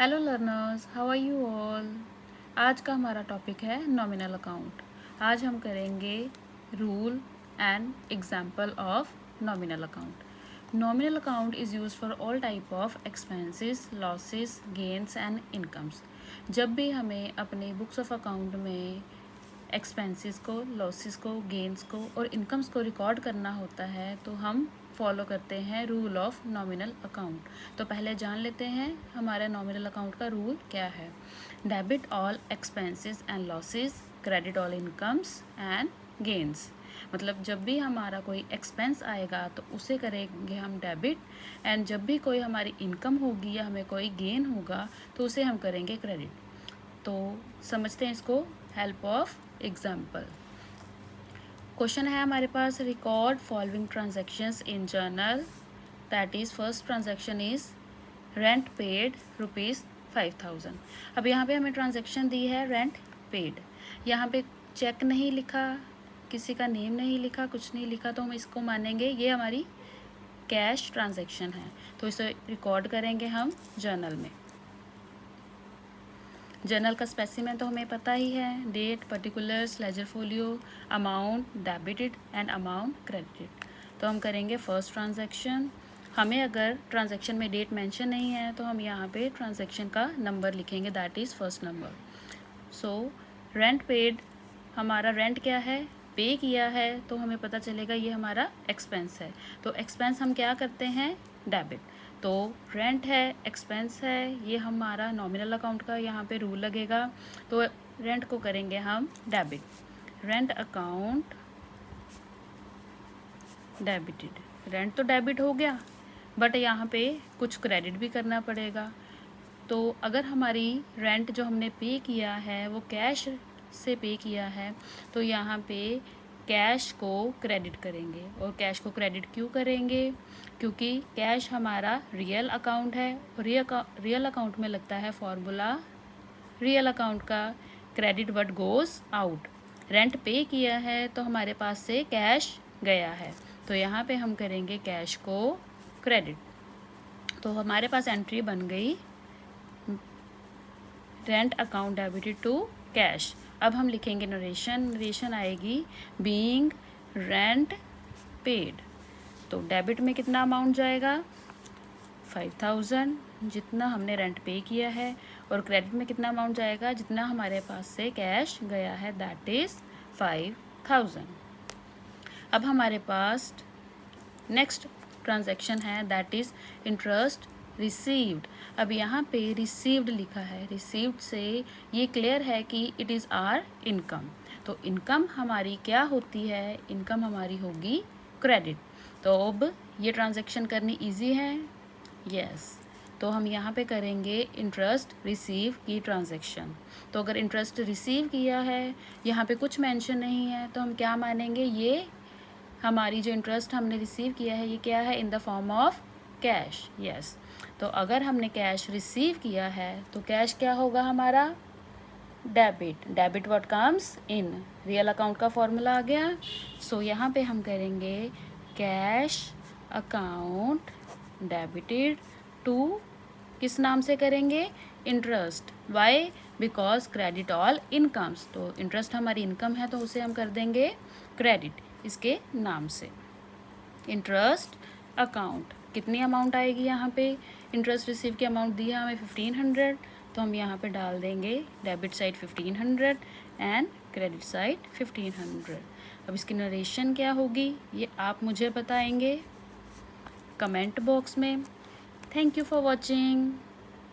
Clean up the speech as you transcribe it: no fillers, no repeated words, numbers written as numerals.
Hello learners, how are you all. आज का हमारा टॉपिक है नॉमिनल अकाउंट। आज हम करेंगे rule and example of nominal account. Nominal account is use for all type of expenses, losses, gains and incomes. जब भी हमें अपने बुक्स ऑफ अकाउंट में एक्सपेंसेस को, लॉसेस को, गेन्स को और इनकम्स को रिकॉर्ड करना होता है तो हम फॉलो करते हैं रूल ऑफ नॉमिनल अकाउंट। तो पहले जान लेते हैं हमारे नॉमिनल अकाउंट का रूल क्या है। Debit all expenses and losses, credit all incomes and gains. मतलब जब भी हमारा कोई एक्सपेंस आएगा तो उसे करेंगे हम डेबिट, एंड जब भी कोई हमारी इनकम होगी या हमें कोई गेन होगा तो उसे हम करेंगे क्रेडिट। तो समझते हैं इसको हेल्प ऑफ एग्जाम्पल। क्वेश्चन है हमारे पास, record following transactions in journal. That is first transaction is rent paid ₹5000। अब यहाँ पे हमें ट्रांजेक्शन दी है रेंट पेड। यहाँ पे चेक नहीं लिखा, किसी का नेम नहीं लिखा, कुछ नहीं लिखा, तो हम इसको मानेंगे ये हमारी कैश ट्रांजेक्शन है। तो इसे रिकॉर्ड करेंगे हम जर्नल में। जर्नल का स्पेसिमेन तो हमें पता ही है, date, particulars, ledger folio, amount debited and amount credited. तो हम करेंगे फर्स्ट ट्रांजैक्शन। हमें अगर ट्रांजैक्शन में डेट मेंशन नहीं है तो हम यहाँ पे ट्रांजैक्शन का नंबर लिखेंगे, that is first number. So rent paid, हमारा रेंट क्या है, पे किया है, तो हमें पता चलेगा ये हमारा एक्सपेंस है। तो एक्सपेंस हम क्या करते हैं, डेबिट। तो रेंट है, एक्सपेंस है, ये हमारा नॉमिनल अकाउंट का यहाँ पे रूल लगेगा। तो रेंट को करेंगे हम debit. Rent account debited. Rent तो डेबिट हो गया, बट यहाँ पे कुछ क्रेडिट भी करना पड़ेगा। तो अगर हमारी रेंट जो हमने पे किया है वो कैश से पे किया है तो यहाँ पे कैश को क्रेडिट करेंगे। और कैश को क्रेडिट क्यों करेंगे, क्योंकि कैश हमारा रियल अकाउंट है और रियल अकाउंट में लगता है फॉर्मूला रियल अकाउंट का, credit what goes out. Rent पे किया है तो हमारे पास से कैश गया है, तो यहाँ पे हम करेंगे कैश को क्रेडिट। तो हमारे पास एंट्री बन गई rent account debited to cash. अब हम लिखेंगे नरेशन। नरेशन आएगी बीइंग रेंट पेड। तो डेबिट में कितना अमाउंट जाएगा, 5000, जितना हमने रेंट पे किया है, और क्रेडिट में कितना अमाउंट जाएगा, जितना हमारे पास से कैश गया है, दैट इज़ 5000। अब हमारे पास नेक्स्ट ट्रांजैक्शन है, दैट इज़ इंटरेस्ट रिसीव्ड। अब यहाँ पे रिसीव्ड लिखा है, रिसीव्ड से ये क्लियर है कि इट इज़ आर इनकम। तो इनकम हमारी क्या होती है, इनकम हमारी होगी क्रेडिट। तो अब ये ट्रांजैक्शन करनी इजी है, यस। तो हम यहाँ पे करेंगे इंटरेस्ट रिसीव की ट्रांजैक्शन। तो अगर इंटरेस्ट रिसीव किया है, यहाँ पे कुछ मेंशन नहीं है, तो हम क्या मानेंगे, ये हमारी जो इंटरेस्ट हमने रिसीव किया है ये क्या है, in the form of cash, yes. तो अगर हमने कैश रिसीव किया है तो कैश क्या होगा हमारा, debit. Debit what comes in, real account का फॉर्मूला आ गया। सो यहाँ पे हम करेंगे कैश अकाउंट डेबिटेड टू, किस नाम से करेंगे, interest. Why, because credit all incomes. तो इंटरेस्ट हमारी इनकम है तो उसे हम कर देंगे क्रेडिट इसके नाम से। इंटरेस्ट अकाउंट, कितनी अमाउंट आएगी यहाँ पे, इंटरेस्ट रिसीव की अमाउंट दी है हमें 1500, तो हम यहाँ पे डाल देंगे debit side 1500 and credit side 1500। अब इसकी नरेशन क्या होगी ये आप मुझे बताएंगे कमेंट बॉक्स में। Thank you for watching.